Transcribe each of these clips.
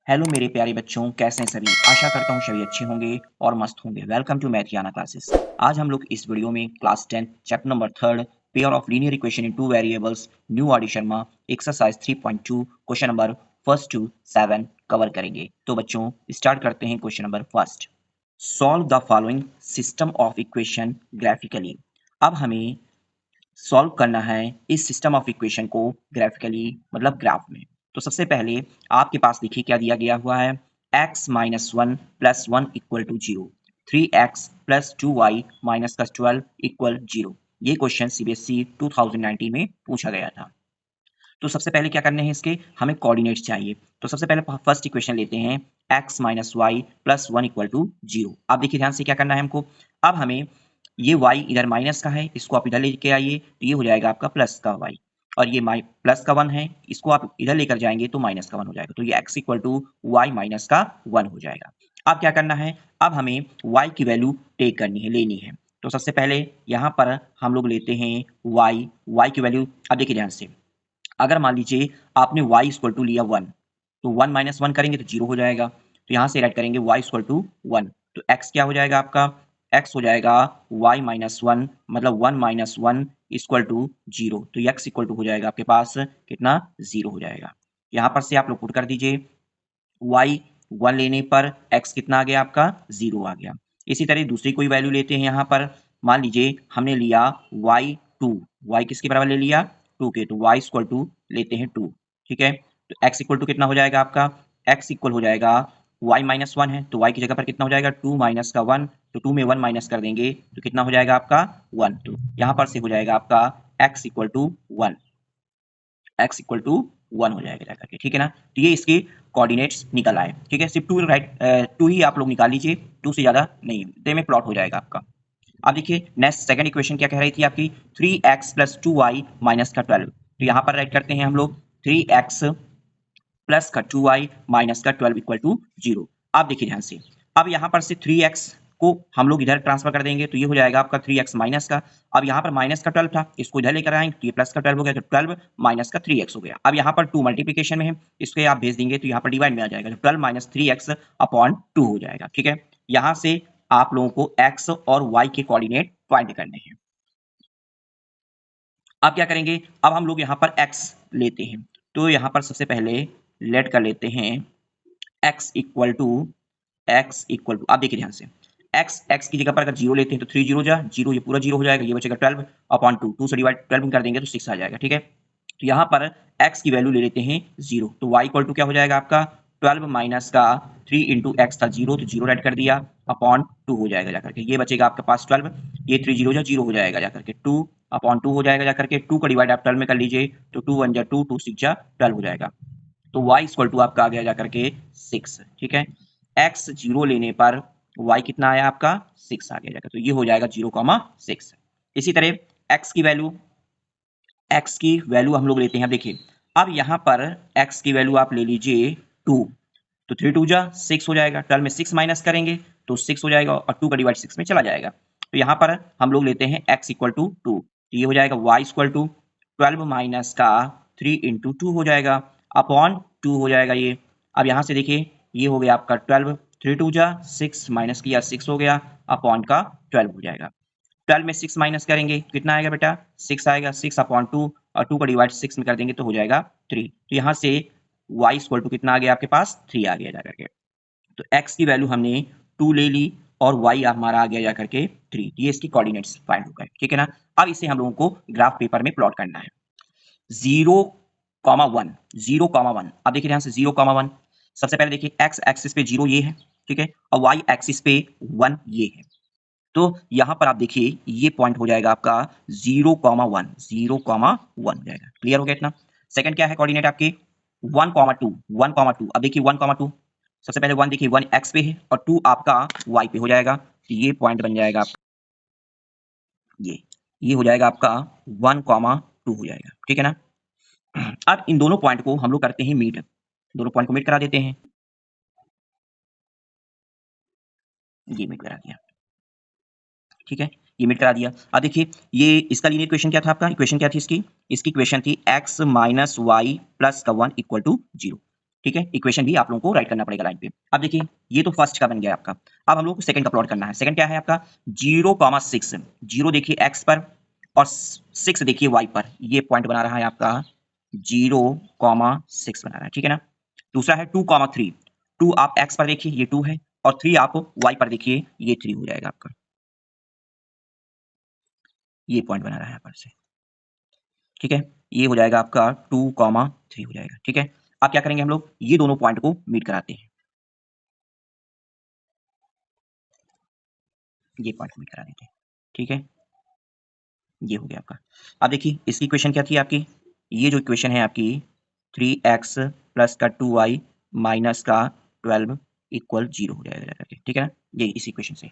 Hello मेरे प्यारे बच्चों, कैसे हैं सभी। आशा करता हूँ सभी अच्छे होंगे और मस्त होंगे। वेलकम टू मैथियाना क्लासेस। आज हम लोग इस वीडियो में class 10 chapter number 3 pair of linear equation in two variables new R D Sharma exercise 3.2 question number first to 7 cover करेंगे। तो बच्चों स्टार्ट करते हैं question number first. Solve the following system of equation graphically. अब हमें solve करना है इस सिस्टम ऑफ इक्वेशन को ग्राफिकली, मतलब ग्राफ में। तो सबसे पहले आपके पास देखिए क्या दिया गया हुआ है। x minus one plus one equal to zero, 3x plus 2y minus plus 12 equal zero. ये क्वेश्चन सीबीएसई 2019 में पूछा गया था। तो सबसे पहले क्या करने हैं, इसके हमें कोऑर्डिनेट्स चाहिए। तो सबसे पहले फर्स्ट इक्वेशन लेते हैं, x minus y plus one equal to zero. अब देखिए ध्यान से क्या करना है हमको। अब हमें ये y इधर माइनस का है, इसको आप इधर लेके आइए तो ये हो जाएगा आपका प्लस का y। और ये प्लस का वन है, इसको आप इधर लेकर जाएंगे तो माइनस का वन हो जाएगा। तो ये x equal to y minus का वन हो जाएगा। अब क्या करना है, अब हमें y की वैल्यू टेक करनी है, लेनी है। तो सबसे पहले यहाँ पर हम लोग लेते हैं y की वैल्यू। अब देखिए ध्यान से, अगर मान लीजिए आपने y इक्वल टू लिया वन, तो वन माइनस वन करेंगे तो जीरो हो जाएगा। तो यहाँ से राइट करेंगे y इक्वल टू वन, तो x क्या हो जाएगा आपका, x हो जाएगा y माइनस वन, मतलब one minus one equal to zero. तो x इक्वल टू हो जाएगा आपके पास कितना, जीरो हो जाएगा। यहाँ पर से आप लोग पुट कर दीजिए, y वन लेने पर x कितना आ गया आपका, जीरो आ गया। इसी तरह दूसरी कोई वैल्यू लेते हैं। यहाँ पर मान लीजिए हमने लिया y2, y किसके बराबर ले लिया, टू के, तो y इक्वल टू लेते हैं टू। ठीक है, तो x इक्वल टू कितना हो जाएगा आपका, x इक्वल हो जाएगा y माइनस वन है तो y की जगह पर कितना हो जाएगा, टू माइनस का वन, तो टू में वन माइनस कर देंगे तो कितना हो जाएगा आपका वन। तो यहाँ पर से हो जाएगा आपका x equal to one, x equal to one हो जाएगा जाकर के। ठीक है ना, तो ये इसके कोऑर्डिनेट्स निकल आए। ठीक है, सिर्फ टू राइट, टू ही आप लोग निकाल लीजिए, टू से ज्यादा नहीं, दे में प्लॉट हो जाएगा आपका। अब देखिए नेक्स्ट सेकंड इक्वेशन क्या कह रही थी आपकी, 3x plus two y minus का 12। तो यहाँ पर राइट करते हैं हम लोग 3x प्लस का 2y माइनस का 12 इक्वल टू जीरो। अब देखिए ध्यान से, अब यहाँ पर से 3x को हम लोग इधर ट्रांसफर कर देंगे तो ये हो जाएगा आपका 3x माइनस का। अब यहाँ पर माइनस का 12 था, इसको इधर लेकर आएंगे तो ये प्लस का 12 हो गया, तो 12 माइनस का 3x हो गया। अब यहाँ पर 2 मल्टीप्लीकेशन में है, इसको आप भेज देंगे तो यहाँ पर डिवाइड में आ जाएगा, तो 12 माइनस 3x अपॉन 2 हो जाएगा। ठीक है, यहाँ से आप लोगों को x और y के कोऑर्डिनेट फाइंड करने हैं। अब क्या करेंगे, अब हम लोग यहाँ पर x लेते हैं। तो यहाँ पर सबसे पहले लेट कर लेते हैं x इक्वल टू, अब देखिए ध्यान से, x की जगह पर अगर जीरो लेते हैं तो थ्री जीरो जा जीरो, ये पूरा जीरो हो जाएगा, ये बचेगा 12 अपॉन टू, टू से डिवाइड 12 कर देंगे तो 6 आ जाएगा। ठीक है, तो यहाँ पर x की वैल्यू ले लेते हैं जीरो, तो y इक्वल टू क्या हो जाएगा आपका 12 माइनस का 3 इंटू एक्स था जीरो, तो जीरो राइट कर दिया अपॉन टू हो जाएगा जाकर के, ये बचेगा आपके पास 12, ये थ्री जीरो जा जीरो हो जाएगा जाकर के, टू अपॉन टू हो जाएगा जाकर के, टू का डिवाइड आप 12 में कर लीजिए तो टू वन जा टू, टू सिक्स जा 12 हो जाएगा। तो y इक्वल टू आपका आ गया जाकर के 6। ठीक है, x जीरो लेने पर y कितना आया आपका 6 आ गया जाकर, तो ये हो जाएगा 0,6। इसी तरह x की वैल्यू हम लोग लेते हैं। देखिए अब यहाँ पर x की वैल्यू आप ले लीजिए 2, तो थ्री टू जा सिक्स हो जाएगा, 12 में 6 माइनस करेंगे तो 6 हो जाएगा और 2 का डिवाइड 6 में चला जाएगा। तो यहाँ पर हम लोग लेते हैं x इक्वल टू टू, तो ये हो जाएगा y इक्वल टू 12 माइनस का 3 इंटू टू हो जाएगा अपॉन टू हो जाएगा ये। अब यहाँ से देखिए ये हो गया आपका 12, थ्री टू जा सिक्स माइनस किया 6 हो गया अपॉन का 12 हो जाएगा। 12 में 6 माइनस करेंगे कितना आएगा बेटा, 6 आएगा, 6 अपॉन टू, और 2 का डिवाइड 6 में कर देंगे तो हो जाएगा 3। तो यहाँ से y इक्वल टू कितना आ गया आपके पास 3 आ गया जाकर के। तो x की वैल्यू हमने 2 ले ली और y हमारा आ गया जाकर के 3। ये इसकी कोऑर्डिनेट्स फाइंड हो गए। ठीक है ना, अब इसे हम लोगों को ग्राफ पेपर में प्लॉट करना है। 0,1, 0,1। अब देखिए ध्यान से 0,1, सबसे पहले देखिए x एक्सिस पे 0 ये है, ठीक है, और y एक्सिस पे 1 ये है। तो यहां पर आप देखिए ये पॉइंट हो जाएगा आपका 0,1, 0,1 हो जाएगा। क्लियर हो गया इतना। सेकंड क्या है कोऑर्डिनेट आपके 1,2, 1,2। अब देखिए 1,2, सबसे पहले 1 देखिए 1 x पे है और 2 आपका y पे हो जाएगा, तो ये पॉइंट बन जाएगा आपका, ये हो जाएगा आपका 1,2 हो जाएगा। ठीक है ना, अब इन दोनों पॉइंट को हम लोग करते हैं मीट, दोनों पॉइंट को मीट करा देते हैं। ये मीट करा दिया, ठीक है, ये मीट करा दिया। अब देखिए ये इसका लीनियर इक्वेशन क्या था आपका, इक्वेशन क्या थी इसकी, इक्वेशन थी x माइनस वाई प्लस का 1 इक्वल टू जीरो। ठीक है, इक्वेशन भी आप लोगों को राइट करना पड़ेगा लाइन पे। अब देखिए ये तो फर्स्ट का बन गया आपका। अब हम लोग को सेकंड का प्लॉट करना है। सेकंड क्या है आपका 0,6, 0 देखिए x पर और 6 देखिए y पर, ये पॉइंट बना रहा है आपका 0,6 बना रहा है, ठीक है ना। दूसरा है 2,3, 2 आप x पर देखिए ये 2 है और 3 आप y पर देखिए ये 3 हो जाएगा आपका, ये पॉइंट बना रहा है यहाँ पर से, ठीक है। ये हो जाएगा आपका 2,3 हो जाएगा, ठीक है। अब क्या करेंगे हम लोग, ये दोनों पॉइंट को मीट कराते हैं, ये पॉइंट मीट करा देते हैं, ठीक है। ये हो गया आपका। अब देखिए इसकी इक्वेशन क्या थी आपकी, ये जो इक्वेशन है आपकी 3x प्लस का 2y माइनस का 12 इक्वल 0 हो जाएगा करके, ठीक है ना, ये इस इक्वेशन से।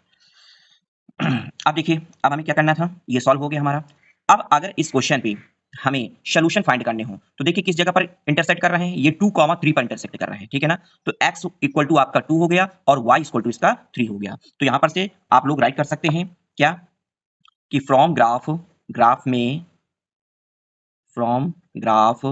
अब देखिए अब हमें क्या करना था, ये सॉल्व हो गया हमारा। अब अगर इस क्वेश्चन पे हमें सोल्यूशन फाइंड करने हो तो देखिए किस जगह पर इंटरसेक्ट कर रहे हैं, ये 2,3 पर इंटरसेक्ट कर रहे हैं, ठीक है ना। तो x इक्वल टू आपका 2 हो गया और y इक्वल टू इसका 3 हो गया। तो यहां पर से आप लोग राइट कर सकते हैं क्या कि फ्रॉम ग्राफ, ग्राफ में फ्रॉम ग्राफ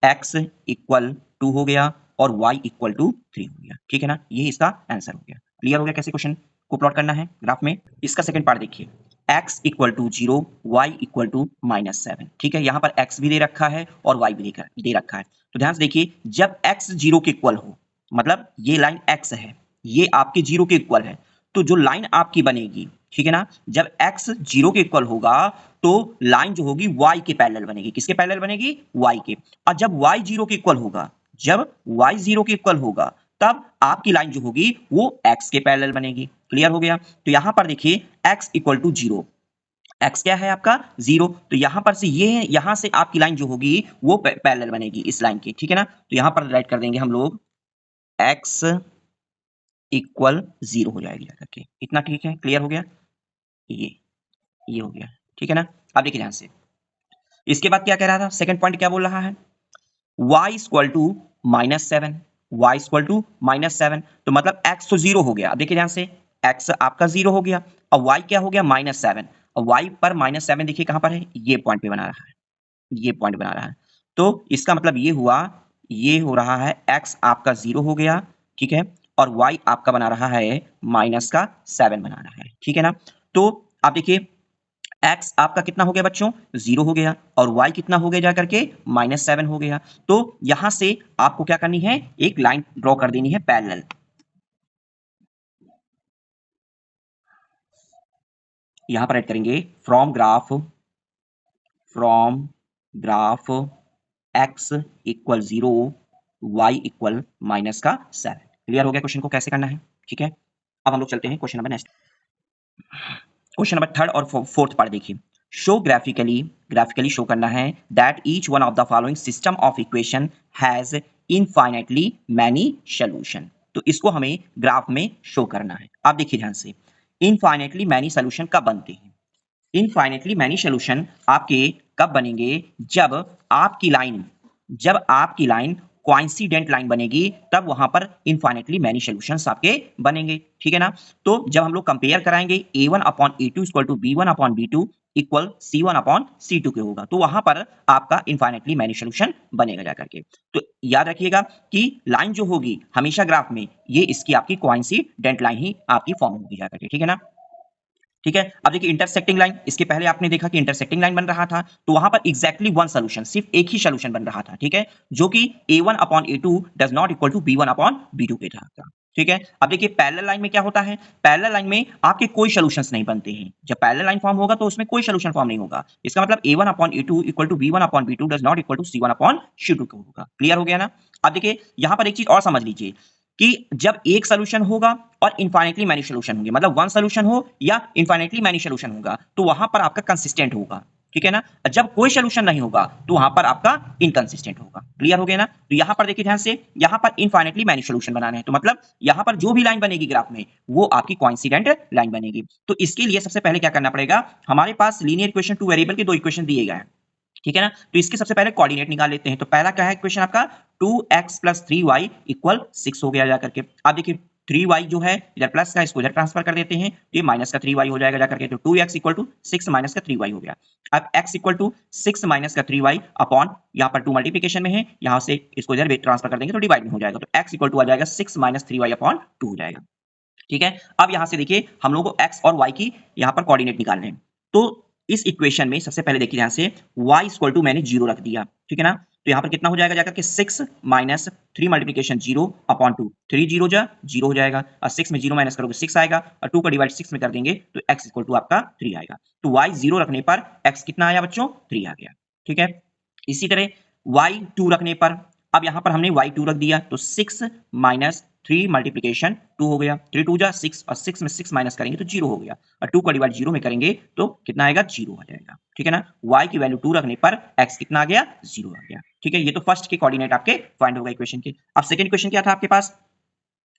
x इक्वल 2 हो गया और y इक्वल टू 3 हो गया, ठीक है ना। ये इसका आंसर हो गया। क्लियर हो गया कैसे क्वेश्चन को प्लॉट करना है ग्राफ में। इसका सेकंड पार्ट देखिए, x equal to 0, y equal to -7, ठीक है। यहाँ पर x भी दे रखा है और y भी दे रखा है। तो ध्यान से देखिए जब x 0 के इक्वल हो, मतलब ये लाइन x है, ये आपके 0 के इक्वल है, तो जो लाइन आपकी बनेगी, ठीक है ना, जब x 0 के इक्वल होगा तो लाइन जो होगी y के पैरेलल बनेगी। किसके पैरेलल बनेगी, y के। और जब y 0 के इक्वल होगा, जब y 0 के इक्वल होगा तब आपकी लाइन जो होगी वो x के पैरेलल बनेगी। क्लियर हो गया। तो यहां पर देखिए x इक्वल टू 0, x क्या है आपका 0, तो यहां पर से ये यहां से आपकी लाइन जो होगी वो पैरेलल बनेगी इस लाइन के, ठीक है ना। तो यहां पर राइट कर देंगे हम लोग x इक्वल 0 हो जाएगी करके, इतना ठीक है, क्लियर हो गया। ये हो गया, ठीक है ना। अब देखिए ध्यान से इसके बाद क्या कह रहा था, सेकंड पॉइंट क्या बोल रहा है, y equal to -7, y equal to -7, तो मतलब x तो 0 हो गया। अब देखिए ध्यान से x आपका 0 हो गया और y क्या हो गया -7, और y पर -7 देखिए कहां पर है, ये पॉइंट पे बना रहा है, ये पॉइंट बना रहा है। तो इसका मतलब ये हुआ, ये हो रहा है x आपका 0 हो गया, ठीक है, और y आपका बना रहा है -7 बना रहा है, ठीक है ना। तो आप देखिए x आपका कितना हो गया बच्चों, 0 हो गया और y कितना हो गया जाकर के -7 हो गया। तो यहां से आपको क्या करनी है, एक लाइन ड्रॉ कर देनी है पैरेलल। यहां पर ऐड करेंगे from graph x equal 0, y equal -7। Clear हो गया क्वेश्चन को कैसे करना है, ठीक है। अब हम लोग चलते हैं question number next, question number third और फोर्थ पार्ट देखिए। शो ग्राफिकली शो करना है that each one of the following system of equation has infinitely many solution. तो इसको हमें ग्राफ में शो करना है। आप देखिए ध्यान से, इनफाइनाइटली मैनी सॉल्यूशन कब बनते हैं, इनफाइनाइटली मैनी सॉल्यूशन आपके कब बनेंगे, जब आपकी लाइन कोइंसिडेंट लाइन बनेगी, तब वहां पर इनफाइनाइटली मैनी सॉल्यूशंस आपके बनेंगे, ठीक है ना। तो जब हम लोग कंपेयर कराएंगे a1 upon a2 equal to b1 upon b2 equal c1 upon c2 के होगा, तो वहां पर आपका इनफाइनाइटली मैनी सॉल्यूशन बनेगा जाकर के। तो याद रखिएगा कि लाइन जो होगी हमेशा ग्राफ में, ये इसकी आपकी कोइंसिडेंट लाइन ही आपकी फॉर्म होगी जाकर के, ठीक है ना। ठीक है। अब देखिए इंटरसेक्टिंग लाइन, इसके पहले आपने देखा कि इंटरसेक्टिंग लाइन बन रहा था, तो वहां पर एग्जैक्टली वन सॉल्यूशन, सिर्फ एक ही सॉल्यूशन बन रहा था, ठीक है, जो कि a1 upon a2 does not equal to b1 upon b2 पे था, ठीक है। अब देखिए पैरेलल लाइन में क्या होता है, पैरेलल लाइन में आपके कोई सॉल्यूशंस नहीं बनते हैं। जब पैरेलल लाइन फॉर्म होगा तो उसमें कोई सॉल्यूशन फॉर्म नहीं होगा। इसका मतलब a1 upon a2 equal to b1 upon b2 does not equal to c1 upon c2 होगा। क्लियर हो गया ना। अब देखिए यहां पर एक चीज और समझ लीजिए कि जब एक सॉल्यूशन होगा और इनफाइनाइटली मैनी सॉल्यूशन होंगे, मतलब वन सॉल्यूशन हो या इनफाइनाइटली मैनी सॉल्यूशन होगा, तो वहां पर आपका कंसिस्टेंट होगा, ठीक है ना। जब कोई सॉल्यूशन नहीं होगा तो वहां पर आपका इनकंसिस्टेंट होगा। क्लियर हो गया ना। तो यहां पर देखिए ध्यान से, यहां पर इनफाइनाइटली मैनी सॉल्यूशन बनाना है, तो मतलब यहां पर जो भी लाइन बनेगी ग्राफ में वो आपकी कोइंसिडेंट लाइन बनेगी। तो इसके लिए सबसे पहले क्या करना पड़ेगा, हमारे पास लीनियर इक्वेशन टू वेरिएबल के दो इक्वेशन दिए गए हैं, ठीक है ना। तो इसके सबसे पहले कोऑर्डिनेट निकाल लेते हैं। तो पहला क्या है क्वेश्चन आपका 2x प्लस 3y इक्वल 6 हो गया जाकर के। अब देखिए 3y जो है इधर प्लस का, इसको इधर ट्रांसफर कर देते हैं, तो ये माइनस का 3y हो जाएगा जाकर के, तो 2x इक्वल टू 6 माइनस का 3y हो गया। अब x इक्वल टू 6 माइनस का 3y अपॉन, यहाँ पर 2 मल्टीप्लिकेशन में है, यहाँ से इसको इधर ट्रांसफर कर देंगे तो डिवाइड में हो जाएगा, तो x इक्वल टू आ जाएगा 6 माइनस 3y अपॉन 2 हो जाएगा। ठीक है, अब यहाँ से देखिए हम लोगों को x और y की यहाँ पर कोऑर्डिनेट निकालने हैं, तो इस इक्वेशन में सबसे पहले देखिए यहाँ से y इक्वल टू मैंने 0 रख दिया, ठीक है ना, तो यहाँ पर कितना हो जाएगा जाकर के 6 माइनस 3 मल्टीप्लिकेशन 0 अपॉन 2, 3 0 जा 0 हो जाएगा, और 6 में 0 माइनस करोगे 6 आएगा, और 2 का डिवाइड 6 में कर देंगे तो x इक्वल टू आपका 3 आएगा, तो y 0 रखने पर x कितना आया बच्चों, 3 आ गया। ठीक है, इसी तरह y 2 रखने पर, अब यहाँ पर हमने y2 रख दिया, तो 6 माइनस 3 मल्टीप्लिकेशन 2 हो गया, 3 2 जा 6, और 6 में 6 माइनस करेंगे तो 0 हो गया, और 2 का डिवाइड 0 में करेंगे तो कितना आएगा, 0 आ जाएगा। ठीक है ना, y की वैल्यू 2 रखने पर x कितना आ गया, 0 आ गया। ठीक है, ये तो फर्स्ट के कोऑर्डिनेट आपके फाइंड हो गए इक्वेशन के। अब सेकंड क्वेश्चन क्या था आपके पास,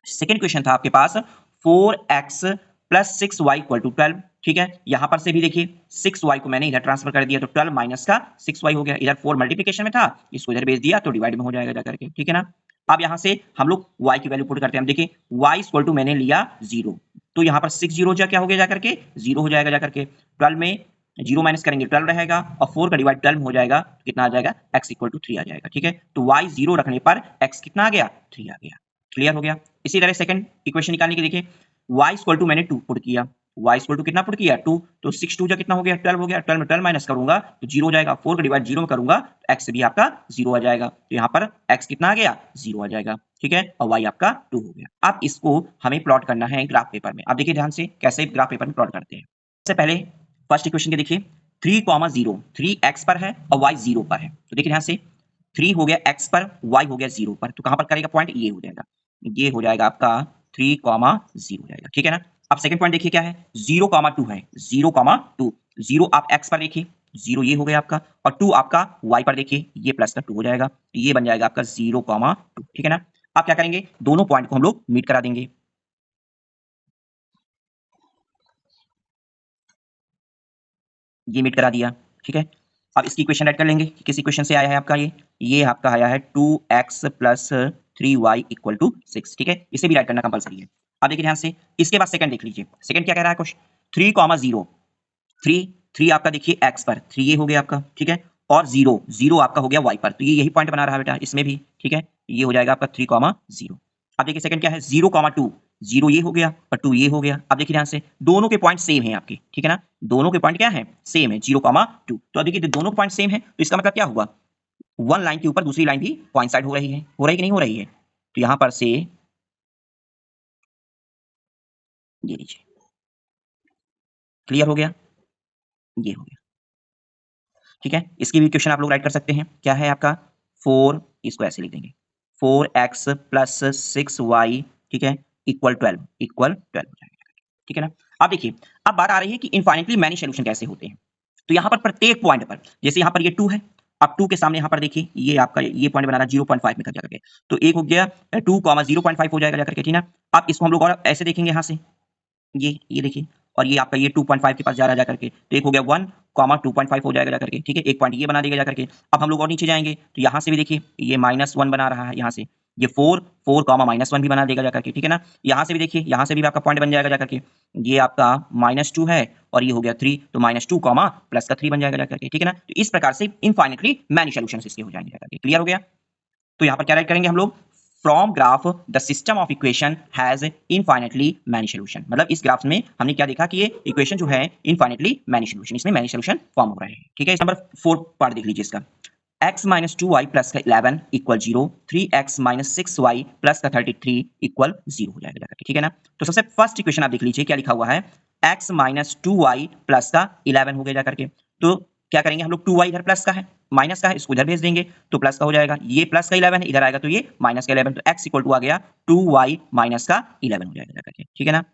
सेकंड क्वेश्चन था आपके पास 4x plus 6y equal to 12। ठीक है, यहां पर से भी देखिए 6y को मैंने इधर ट्रांसफर कर दिया, तो 12 माइनस का 6y हो गया, इधर 4 मल्टीप्लिकेशन में था, इसको इधर भेज दिया तो डिवाइड में हो जाएगा जाकर के। ठीक है ना, अब यहां से हम लोग y की वैल्यू पुट करते हैं, हम देखिए y इक्वल टू मैंने लिया 0, तो यहां पर 6 0 जा क्या हो गया जाकर के, 0 हो जाएगा जाकर के, 12 में 0 माइनस करेंगे 12 रहेगा, और 4 का डिवाइड 12 हो जाएगा, कितना आ जाएगा, x इक्वल टू 3 आ जाएगा। ठीक है, तो y 0 रखने पर x कितना आ गया, 3 आ गया। क्लियर हो गया। इसी तरह सेकंड इक्वेशन निकालने की देखिए y इक्वल टू मैंने 2 पुट किया, y इक्वल टू कितना पुट किया, 2, तो 6 2 जा कितना हो गया, 12 हो गया, 12 में 12 माइनस करूंगा तो 0 हो जाएगा, 4 का डिवाइड 0 में करूंगा तो x भी आपका 0 आ जाएगा, तो यहाँ पर x कितना आ गया, 0 आ जाएगा। ठीक है, और y आपका 2 हो गया। अब इसको हमें प्लॉट करना है ग्राफ पेपर में। अब देखिए ध्यान से कैसे ग्राफ पेपर में प्लॉट करते हैं। सबसे पहले फर्स्ट इक्वेशन के देखिए 3,0, 3 x पर है और y 0 पर है, तो देखिए ध्यान से 3 हो गया x पर, y हो गया 0 पर, तो कहां पर करेगा पॉइंट, ये हो जाएगा, ये हो जाएगा आपका 3,0 हो जाएगा। ठीक है ना, अब सेकंड पॉइंट देखिए क्या है, 0,2 है, 0,2, 0 आप x पर देखिए 0 ये हो गया आपका, और 2 आपका y पर देखिए ये प्लस का 2 हो जाएगा, तो ये बन जाएगा आपका 0,2। ठीक है ना, आप क्या करेंगे, दोनों पॉइंट को हम लोग मीट करा देंगे, ये मीट करा दिया। ठीक है, अब इसकी इक्वेशन राइट कर लेंगे कि किस इक्वेशन से आया है आपका, ये आपका आया है 2x plus 3y equal to 6। ठीक है, इसे भी राइट करना कंपलसरी है। अब देखिए ध्यान से, इसके बाद सेकंड देख लीजिए, सेकंड क्या कह रहा है क्वेश्चन, 3,0, 3 आपका देखिए x पर, 3 ये हो गया आपका। ठीक है, और 0 0 आपका हो गया y पर, तो ये यही पॉइंट बना रहा है बेटा इसमें भी। ठीक है, ये हो जाएगा आपका 3,0। अब देखिए सेकंड क्या है, 0,2, 0 ये हो गया और 2 ये हो गया। अब देखिए ध्यान से दोनों के पॉइंट सेम है आपके, ठीक है ना, दोनों के पॉइंट क्या है, सेम है, 0,2। तो अब देखिए दोनों पॉइंट सेम है, तो इसका मतलब क्या हुआ, वन लाइन के ऊपर दूसरी लाइन भी कोइंसाइड हो रही है, हो रही कि नहीं हो रही है, तो यहां पर से ये लीजिए, क्लियर हो गया, ये हो गया। ठीक है, इसकी भी इक्वेशन आप लोग राइट कर सकते हैं, क्या है आपका 4, इसको ऐसे लिख देंगे 4x प्लस 6y, ठीक है, इक्वल 12 हो जाएगा। ठीक है ना, अब देखिए अब बात आ रही है कि इनफाइनाइटली मैनी सॉल्यूशन कैसे होते हैं। तो यहाँ पर प्रत्येक पॉइंट पर, जैसे यहाँ पर ये 2 है, अब 2 के सामने यहाँ पर देखिए ये आपका ये पॉइंट बनाना 0.5 में कर जाकर के, तो एक हो गया 2,0.5 हो जाएगा जाकर के, ठीक ना। अब इसको हम लोग और ऐसे देखेंगे यहाँ से, ये देखिए, और ये आपका ये 2.5 के पास जा रहा है जाकर के, तो एक हो गया 1, 2.5 हो जाएगा जाकर के। ठीक है, एक पॉइंट ये बना देगा जाकर के। अब हम लोग और नीचे जाएंगे तो यहाँ से भी देखिए ये -1 बना रहा है, यहाँ से ये 4 -1 भी बना देगा जाकर के। ठीक है ना, यहाँ से भी देखिए, यहाँ से भी आपका पॉइंट बन जाएगा जाकर के, ये आपका -2 है और ये हो गया 3, तो -2 प्लस का 3 बन जाएगा जाकर के। ठीक है ना, तो इस प्रकार से इनफाइनाइटली मैनी सॉल्यूशंस इसके हो जाएंगे जाकर के। क्लियर हो गया, तो यहाँ पर क्या राइट करेंगे हम लोग, from graph the system of equation has infinitely many solution, मतलब इस ग्राफ में हमने क्या देखा कि ये इक्वेशन जो है इनफाइनाइटली मैनी सॉल्यूशन, इसमें मैनी सॉल्यूशन फॉर्म हो रहे हैं। ठीक है, इस नंबर 4 पार्ट देख लीजिए इसका, x माइनस 2y प्लस का 11 equal 0, 3x minus 6y plus का 33 इक्वल 0 हो जाएगा जाकर। ठीक है ना, तो सबसे फर्स्ट इक्वेशन आप देख लीजिए क्या लिखा हुआ है, x माइनस 2y प्लस का 11 हो गया जाकर के, तो क्या करेंगे हम लोग, 2y इधर प्लस का है, माइनस का है, इसको इधर भेज देंगे तो प्लस का हो जाएगा, ये प्लस का 11 है, इधर आएगा तो ये माइनस का 11, तो x इक्वल टू आ गया 2y माइनस का 11 हो जाएगा जाकर के। ठीक है ना,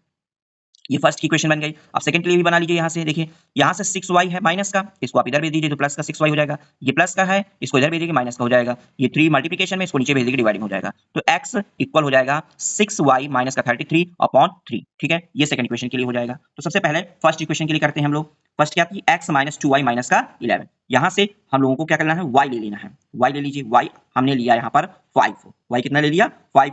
ये फर्स्ट की इक्वेशन बन गई। अब सेकंड के लिए भी बना लीजिए, यहाँ से देखिए, यहाँ से 6y है माइनस का, इसको आप इधर भेज दीजिए तो प्लस का 6y हो जाएगा, ये प्लस का है, इसको इधर भेज दीजिए माइनस का हो जाएगा, ये 3 मल्टीप्लिकेशन में, इसको नीचे भेज दीजिए डिवाइडिंग हो जाएगा, तो x इक्वल हो जाएगा 6y माइनस का 33 अपॉन 3। ठीक है, ये सेकंड इक्वेशन के लिए हो जाएगा। तो सबसे पहले फर्स्ट इक्वेशन के लिए करते हैं हम लोग, फर्स्ट क्या थी, x माइनस 2y माइनस का 11, यहाँ से हम लोगों को क्या करना है, y ले लेना है, y ले लीजिए, y हमने लिया यहाँ पर 5, y कितना ले लिया 5,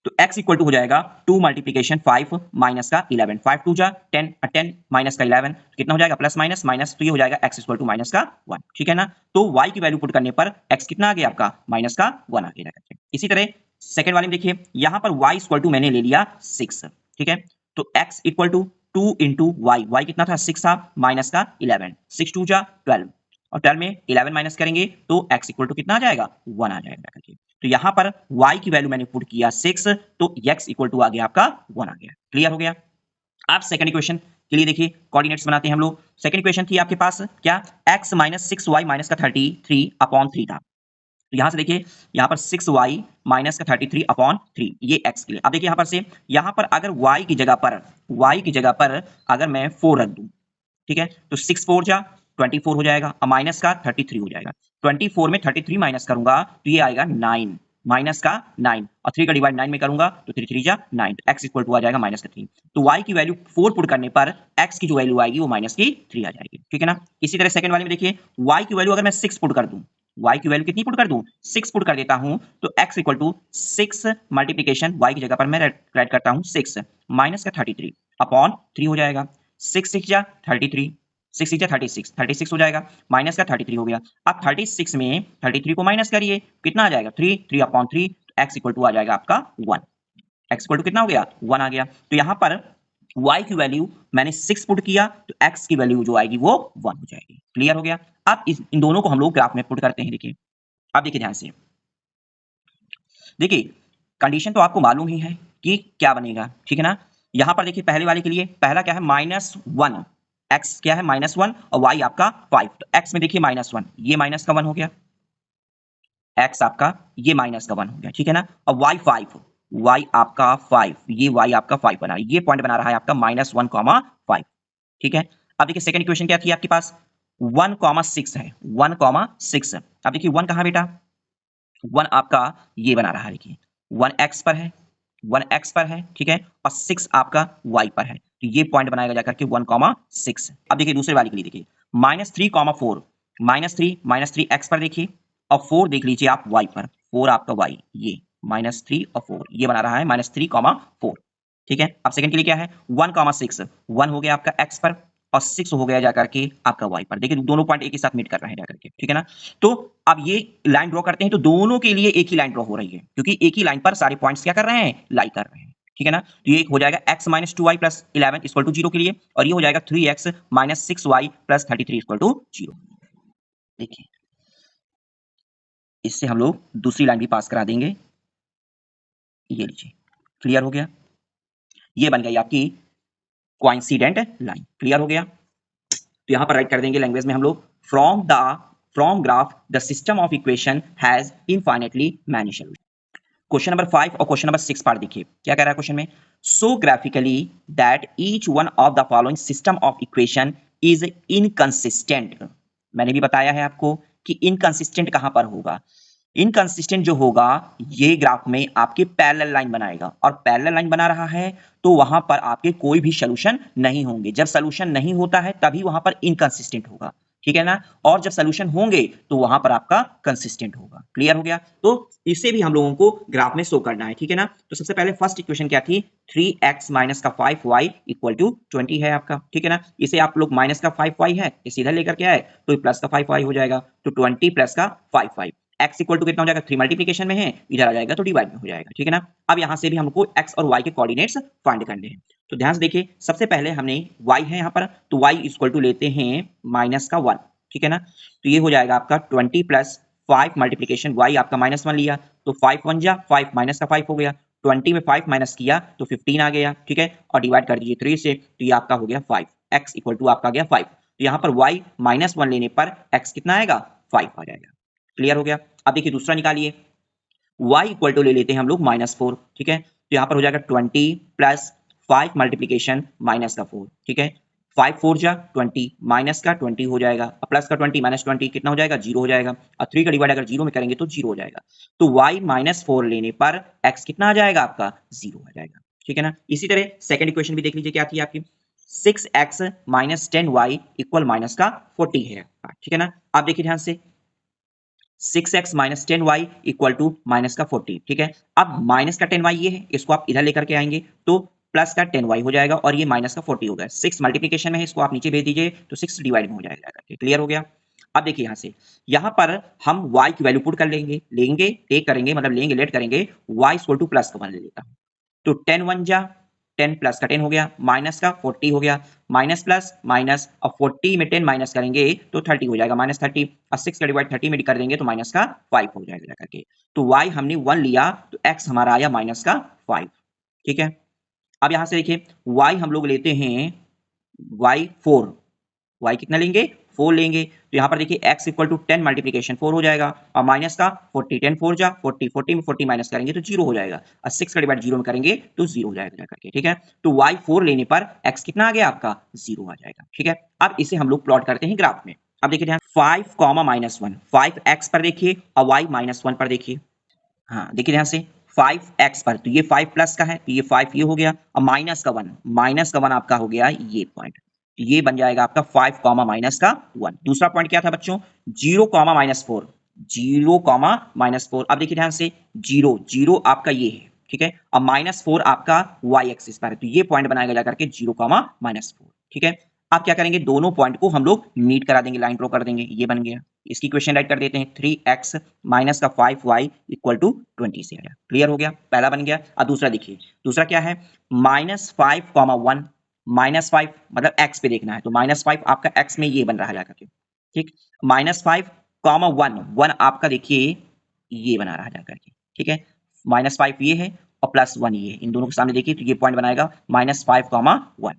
तो x इक्वल टू हो जाएगा 2 मल्टीप्लीकेशन 5 माइनस का 11, 5 2 जा 10, 10 माइनस का 11 कितना हो जाएगा, प्लस माइनस माइनस, तो ये हो जाएगा x इक्वल टू माइनस का 1, ठीक है ना। तो y की वैल्यू पुट करने पर x कितना आ गया आपका, माइनस का 1 आ गया। इसी तरह सेकंड वाले में देखिए, यहां पर y इक्वल टू मैंने ले लिया 6, ठीक है। तो x equal to 2 into y, y कितना था 6 था, माइनस का 11, 6 2 जा 12, और 12 में 11 माइनस करेंगे तो x इक्वल टू कितना आ जाएगा, 1 आ जाएगा करके। तो यहां पर y की वैल्यू मैंने पुट किया 6, तो x इक्वल टू आ गया आपका 1 आ गया। क्लियर हो गया। आप सेकंड इक्वेशन के लिए देखिए कोऑर्डिनेट्स बनाते हैं हम लोग। सेकंड इक्वेशन थी आपके पास क्या, x माइनस 6y माइनस का 33 अपॉन 3 था। तो यहां से देखिए, यहां पर 6y माइनस का 33 अपॉन 3, ये x के लिए। अब देखिए यहां पर से, यहां पर अगर y की जगह पर अगर मैं 4 रख दूं, ठीक है, तो 6 4 जा 24 हो जाएगा, और माइनस का 33 हो जाएगा। 24 में 33 माइनस करूंगा तो ये आएगा 9, माइनस का 9, और 3 का डिवाइड 9 में करूंगा तो 3 3 जा 9, तो x इक्वल टू आ जाएगा माइनस का 3। तो y की वैल्यू 4 पुट करने पर x की जो वैल्यू आएगी वो माइनस की 3 आ जाएगी, ठीक है ना। इसी तरह सेकंड वाले में देखिए, y की वैल्यू अगर मैं 6 पुट कर दूं, y की वैल्यू कितनी पुट कर दूं, 6 पुट कर देता हूं, तो x equal to 6 multiplication y की जगह पर मैं राइट करता हूं 6 माइनस का 33 अपॉन 3 हो जाएगा। 6 6 जा 33, 6 6 जा 36, 36 हो जाएगा, माइनस का 33 हो गया। अब 36 में 33 को माइनस करिए, कितना आ जाएगा 3, 3 अपॉन 3, x इक्वल टू आ जाएगा आपका 1, x इक्वल टू कितना हो गया 1 आ गया। तो यहां पर y की वैल्यू मैंने 6 पुट किया, तो x की वैल्यू जो आएगी वो 1 हो जाएगी। क्लियर हो गया। अब इन दोनों को हम लोग ग्राफ में पुट करते हैं। देखिए अब देखिए ध्यान से, देखिए कंडीशन तो आपको मालूम ही है कि क्या बनेगा, ठीक है ना। यहां पर देखिए पहले वाले के लिए पहला क्या है, -1, x क्या है -1, और y आपका 5, तो x में देखिए -1, ये माइनस का 1 हो गया, x आपका ये माइनस का 1 हो गया, ठीक है ना। और y 5, y आपका 5, ये y आपका 5 बना, ये पॉइंट बना रहा है आपका -1, 5, ठीक है। अब देखिए सेकंड इक्वेशन क्या थी आपके पास, 1, 6 है, 1, 6। अब देखिए 1 कहां बेटा, 1 आपका ये बना रहा है, देखिए 1x पर है, 1x पर है, ठीक है, और 6 आपका y पर है, तो ये पॉइंट बनाएगा जाकर के 1, 6। अब देखिए दूसरे वाले के लिए देखिए, -3, 4, -3 x पर देखिए, और 4 देख लीजिए आप y पर, 4 आपका y, ये -3 और 4 ये बना रहा है -3, 4, ठीक है। अब सेकंड के लिए क्या है, 1, 6, 1 हो गया आपका x पर, और 6 हो गया जाकर के आपका y पर। देखिए दोनों पॉइंट एक ही साथ मीट कर रहे हैं जाकर के, ठीक है ना। तो अब ये लाइन ड्रॉ करते हैं, तो दोनों के लिए एक ही लाइन ड्रॉ हो रही है, क्योंकि एक ही लाइन पर सारे पॉइंट्स क्या कर रहे हैं, लाई कर रहे हैं, ठीक है ना। तो ये हो जाएगा x minus 2y plus 11 equal to 0 के लिए, और ये हो जाएगा 3x minus 6y plus 33 equal to 0। देखिए इससे हम लोग दूसरी लाइन भी पास करा देंगे, ये लीजिए, क्लियर हो गया। ये बन गई आपकी कोइंसिडेंट लाइन, क्लियर हो गया। तो यहां पर राइट कर देंगे लैंग्वेज में हम लोग, from graph the system of equation has infinitely many solution. Question number 5 और क्वेश्चन नंबर 6 पार्ट देखिए क्या कह रहा है क्वेश्चन में, so graphically that each one of the following system of equation is inconsistent. मैंने भी बताया है आपको कि इनकंसिस्टेंट कहां पर होगा, इनकंसिस्टेंट जो होगा ये ग्राफ में आपके पैरेलल लाइन बनाएगा, और पैरेलल लाइन बना रहा है तो वहां पर आपके कोई भी सोल्यूशन नहीं होंगे। जब सोल्यूशन नहीं होता है तभी वहां पर इनकंसिस्टेंट होगा, ठीक है ना, और जब सोल्यूशन होंगे तो वहां पर आपका कंसिस्टेंट होगा। क्लियर हो गया। तो इसे भी हम लोगों को ग्राफ में शो करना है, ठीक है ना। तो सबसे पहले फर्स्ट इक्वेशन क्या थी, 3x माइनस का 5y इक्वल टू 20 है आपका, ठीक है ना। इसे आप लोग माइनस का 5y है इसे इधर लेकर के आए तो प्लस का 5y हो जाएगा, तो 20 प्लस का 5y, x इक्वल टू कितना हो जाएगा, 3 मल्टीप्लिकेशन में है, इधर आ जाएगा तो डिवाइड में हो जाएगा, ठीक है ना। अब यहां से भी हमको x और y के कोऑर्डिनेट्स फाइंड करने हैं। तो ध्यान से देखिए, सबसे पहले हमने y है यहाँ पर, तो y इक्वल टू लेते हैं माइनस का 1, ठीक है ना। तो ये हो जाएगा आपका 20 प्लस 5 मल्टीप्लिकेशन y आपका -1 लिया, तो 5 1 जा 5 माइनस का 5 हो गया, 20 में 5 माइनस किया तो 15 आ गया, ठीक है, और डिवाइड कर दीजिए 3 से, तो ये आपका हो गया 5, x इक्वल टू आपका आ गया 5। तो यहाँ पर y -1 लेने पर x कितना आएगा, 5 आ जाएगा। क्लियर हो गया। अब देखिए दूसरा निकालिए, y इक्वल टू ले लेते हैं हम लोग -4, ठीक है, तो यहाँ पर हो जाएगा 20 प्लस 5 मल्टीप्लिकेशन माइनस का 4, ठीक है, 5 4 जा 20 माइनस का 20 हो जाएगा, प्लस का 20 माइनस 20 कितना हो जाएगा, 0 हो जाएगा, और 3 का डिवाइड अगर 0 में करेंगे तो 0 हो जाएगा। तो y -4 लेने पर x कितना आ जाएगा आपका, 0 आ जाएगा, ठीक है ना। इसी तरह सेकंड इक्वेशन भी देख लीजिए क्या थी आपकी, 6x minus 10y equal minus का 40 है, ठीक है ना। आप देखिए ध्यान से, 6x minus 10y equal to minus का 40, ठीक है। अब माइनस का 10y ये है, इसको आप इधर लेकर के आएंगे तो प्लस का 10y हो जाएगा और ये माइनस का 40 हो गया। 6 मल्टीप्लीकेशन में है, इसको आप नीचे भेज दीजिए तो 6 डिवाइड में हो जाएगा करके। क्लियर हो गया। अब देखिए यहाँ से, यहाँ पर हम y की वैल्यू पुट कर लेंगे टेक करेंगे, मतलब लेंगे लेट करेंगे, y इक्वल टू प्लस का 1 ले लेता हूँ। तो 10 1 जा 10 प्लस का 10 हो गया, माइनस का 40 हो गया, माइनस प्लस माइनस, अब 40 में 10 माइनस करेंगे तो 30 हो जाएगा, माइनस 30, और 6 का डिवाइड 30 में कर देंगे तो माइनस का 5 हो जाएगा करके। तो y हमने 1 लिया तो x हमारा आया माइनस का 5, ठीक है। अब यहां से देखिए y हम लोग लेते हैं y4, y कितना लेंगे 4 लेंगे, तो यहाँ पर देखिए x इक्वल टू 10 मल्टीप्लीकेशन 4 हो जाएगा, और माइनस का 40, 10 4 जा 40, 40 में 40 माइनस करेंगे तो 0 हो जाएगा, और 6 का डिवाइड 0 में करेंगे तो 0 हो जाएगा करके, ठीक है। तो y 4 लेने पर x कितना आ गया आपका 0 आ जाएगा, ठीक है। अब इसे हम लोग प्लॉट करते हैं ग्राफ में। अब देखिए ध्यान 5 कॉमा माइनस 1, 5x पर देखिए और y माइनस 1 पर देखिए। हाँ देखिए ध्यान से 5x पर, तो ये 5 प्लस का है तो ये 5 ये हो गया, और माइनस का 1 आपका हो गया ये पॉइंट, तो ये बन जाएगा आपका 5 कॉमा माइनस का 1। दूसरा पॉइंट क्या था बच्चों 0 कॉमा माइनस 4, 0 कॉमा माइनस 4। अब देखिए ध्यान से 0 0 आपका ये है, ठीक है, और माइनस 4 आपका y एक्सिस पर है, तो ये पॉइंट बनाएगा जाकर के 0 कॉमा माइनस 4, ठीक है। आप क्या करेंगे दोनों पॉइंट को हम लोग मीट करा देंगे, लाइन ड्रॉ कर देंगे, ये बन गया। इसकी इक्वेशन राइट कर देते हैं 3x माइनस का 5y इक्वल टू 20 से आया। क्लियर हो गया, पहला बन गया। अब दूसरा देखिए, दूसरा क्या है माइनस 5 कॉमा 1, माइनस 5 मतलब x पे देखना है, तो माइनस 5 आपका x में ये बन रहा है जाकर के, ठीक। माइनस 5 कॉमा 1 आपका देखिए ये बना रहा है जाकर के, ठीक है। माइनस 5 ये है और प्लस 1 ये है, इन दोनों के सामने देखिए तो ये पॉइंट बनाएगा माइनस 5 कॉमा 1।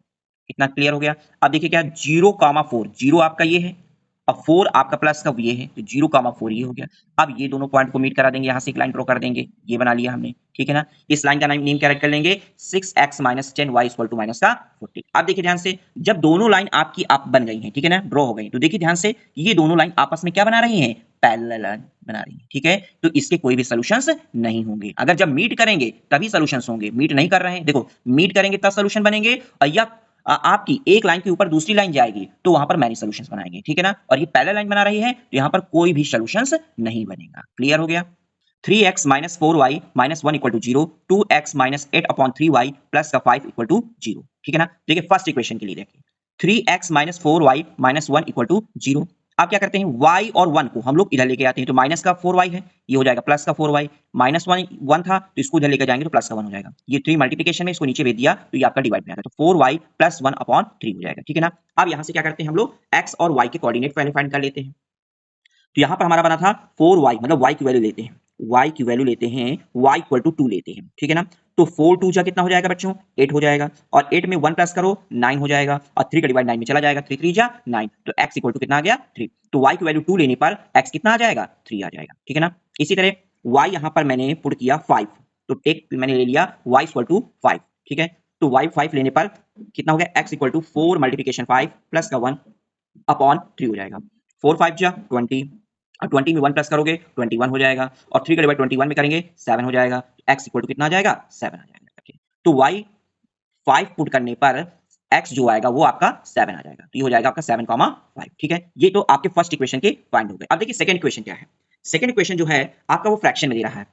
इतना क्लियर हो गया। अब देखिए क्या 0 कॉमा 4, 0 आपका ये है और 4 आपका प्लस का ये है, तो 0 कॉमा 4 ये हो गया। अब ये दोनों पॉइंट को मीट करा देंगे, यहाँ से एक लाइन ड्रॉ कर देंगे, ये बना लिया हमने, ठीक है ना। इस लाइन का नेम क्या कर लेंगे 6x minus 10y equal to minus का 40। अब देखिए ध्यान से जब दोनों लाइन आपकी आप बन गई हैं, ठीक है ना, ड्रॉ हो गई, तो देखिए ध्यान से ये दोनों लाइन आपस में क्या बना रही हैं पैरेलल बना रही है, ठीक है। तो इसके कोई भी सॉल्यूशंस नहीं होंगे, अगर जब मीट करेंगे तभी सॉल्यूशंस होंगे, मीट नहीं कर रहे हैं, देखो मीट करेंगे तब सॉल्यूशन बनेंगे, और या आपकी एक लाइन के ऊपर दूसरी लाइन जाएगी तो वहां पर मैनी सॉल्यूशंस बनाएंगे, ठीक है ना। और ये पैरेलल लाइन बना रही है तो यहां पर कोई भी सॉल्यूशंस नहीं बनेगा। क्लियर हो गया। 3x minus 4y minus 1 equal to 0, 2x minus 8 upon 3y plus का 5 इक्वल टू 0, ठीक है ना। देखिए फर्स्ट इक्वेशन के लिए देखिए 3x minus 4y minus 1 equal to 0। आप क्या करते हैं y और 1 को हम लोग इधर लेके आते हैं, तो माइनस का 4y है ये हो जाएगा प्लस का 4y, माइनस 1 था तो इसको इधर लेकर जाएंगे तो प्लस का 1 हो जाएगा। ये 3 मल्टीप्लिकेशन में इसको नीचे भेज दिया तो ये आपका डिवाइड में आ गया, तो 4y प्लस 1 अपॉन 3 हो जाएगा, ठीक है ना। अब यहां से क्या करते हैं हम लोग x और y के कोऑर्डिनेट पहले फाइंड कर लेते हैं। तो यहाँ पर हमारा बना था 4y, मतलब y की वैल्यू लेते हैं, y की वैल्यू लेते हैं, y इक्वल टू 2 लेते हैं, ठीक है ना। तो 4 2 जा कितना हो जाएगा बच्चों 8 हो जाएगा, और 8 में 1 प्लस करो 9 हो जाएगा, और 3 का डिवाइड 9 में चला जाएगा, 3 3 जा 9, तो x इक्वल टू कितना आ गया 3। तो y की वैल्यू 2 लेने पर x कितना आ जाएगा 3 आ जाएगा, ठीक है ना। इसी तरह y यहाँ पर मैंने पुट किया 5, तो टेक मैंने ले लिया y इक्वल टू 5, ठीक है। तो y 5 लेने पर कितना हो गया x equal to 4 multiplication 5 plus का 1 अपॉन 3 हो जाएगा, 4 5 जा 20, और 20 में 1 प्लस करोगे 21 हो जाएगा, और 3 का डिवाइड 21 में करेंगे 7 हो जाएगा, x इक्वल टू कितना आ जाएगा 7 आ जाएगा। तो y 5 पुट करने पर x जो आएगा वो आपका 7 आ जाएगा, तो ये हो जाएगा आपका 7,5, ठीक है। ये तो आपके फर्स्ट इक्वेशन के फाइंड हो गए। अब देखिए सेकंड इक्वेशन क्या है। सेकंड इक्वेशन जो है आपका वो फ्रैक्शन में दे रहा है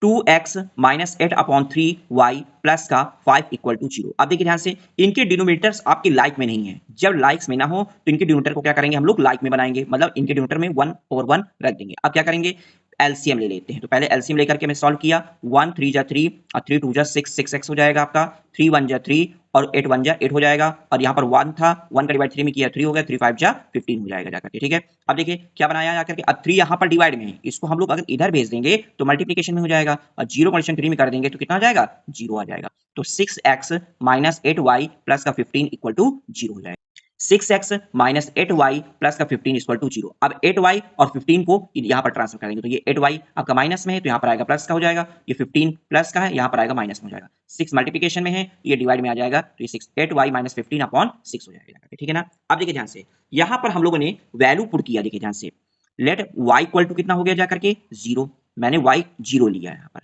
2x minus 8 upon 3y plus का 5 इक्वल टू 0। अब देखिए ध्यान से इनके डिनोमिनेटर्स आपके लाइक में नहीं है, जब लाइक्स में ना हो तो इनके डिनोमिनेटर को क्या करेंगे हम लोग लाइक में बनाएंगे, मतलब इनके डिनोमिनेटर में 1 और 1 रख देंगे। अब क्या करेंगे एलसीएम ले लेते हैं, तो पहले एलसीएम लेकर के मैं सॉल्व किया, 1 3 जा 3 और 3 2 जा 6, 6x हो जाएगा आपका, 3 1 जा 3 और 8 1 जा 8 हो जाएगा, और यहाँ पर 1 था 1 का डिवाइड 3 में किया 3 हो गया, 3 5 जा 15 हो जाएगा जाकर के, ठीक है। अब देखिए क्या बनाया जाकर के, अब 3 यहाँ पर डिवाइड में है, इसको हम लोग अगर इधर भेज देंगे तो मल्टीप्लिकेशन में हो जाएगा, और 0 मल्टीप्लिकेशन 3 में कर देंगे तो कितना आ जाएगा 0 आ जाएगा। तो 6x माइनस 8y प्लस का 15 इक्वल टू 0 हो जाएगा। 6x माइनस 8y प्लस का 15 इक्वल टू 0। अब 8y और 15 को यहाँ पर ट्रांसफर करेंगे, तो ये 8y आपका माइनस में है तो यहाँ पर आएगा प्लस का हो जाएगा, ये 15 प्लस का है यहाँ पर आएगा माइनस में हो जाएगा, 6 मल्टीप्लिकेशन में है ये डिवाइड में आ जाएगा, तो ये 6 8y माइनस 15 अपॉन 6 हो जाएगा, ठीक है ना। अब देखिए ध्यान से यहाँ पर हम लोगों ने वैल्यू पुट किया, देखिए ध्यान से लेट y इक्वल टू कितना हो गया जाकर के 0, मैंने y 0 लिया है यहाँ पर,